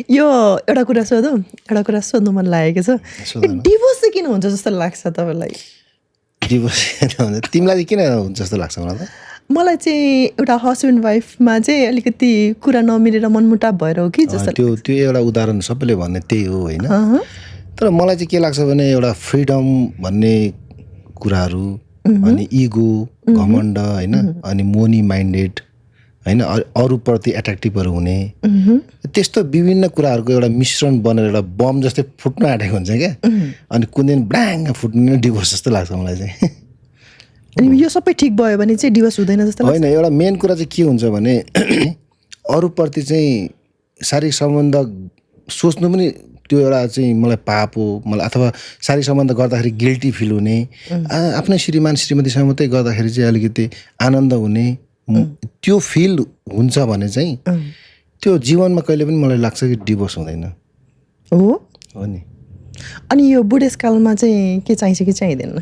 यो एउटा कुरा सोधौँ, एउटा कुरा सोध्नु मन लागेको छ। डिभोर्स चाहिँ किन हुन्छ जस्तो लाग्छ तपाईँलाई? डिभोर्स तिमीलाई चाहिँ किन हुन्छ जस्तो लाग्छ मलाई त? मलाई चाहिँ एउटा हस्बेन्ड वाइफमा चाहिँ अलिकति कुरा नमिलेर मनमुटाव भएर हो कि जस्तो। त्यो एउटा उदाहरण सबैले भन्ने त्यही हो होइन। तर मलाई चाहिँ के लाग्छ भने एउटा फ्रिडम भन्ने कुराहरू, अनि इगो, घमण्ड होइन, अनि मनी माइन्डेड होइन, अरूप्रति एट्र्याक्टिभहरू हुने, त्यस्तो विभिन्न कुराहरूको एउटा मिश्रण बनेर एउटा बम जस्तै फुट्न आँटेको हुन्छ क्या। अनि कुन दिन ब्ल्याङ फुट्ने डिभोर्स जस्तो लाग्छ मलाई चाहिँ। अनि यो सबै ठिक भयो भने चाहिँ डिभोर्स हुँदैन जस्तो लाग्छ? होइन, एउटा मेन कुरा चाहिँ के हुन्छ भने अरूप्रति चाहिँ शारीरिक सम्बन्ध सोच्नु पनि त्यो एउटा चाहिँ मलाई पाप हो मलाई, अथवा शारीरिक सम्बन्ध गर्दाखेरि गिल्टी फिल हुने, आफ्नै श्रीमान श्रीमतीसँग मात्रै गर्दाखेरि चाहिँ अलिकति आनन्द हुने, त्यो फिल हुन्छ भने चाहिँ त्यो जीवनमा कहिले पनि मलाई लाग्छ कि डिभोर्स हुँदैन। हो नि। अनि यो बुढेसकालमा चाहिँ के चाहिन्छ कि चाहिँदैन?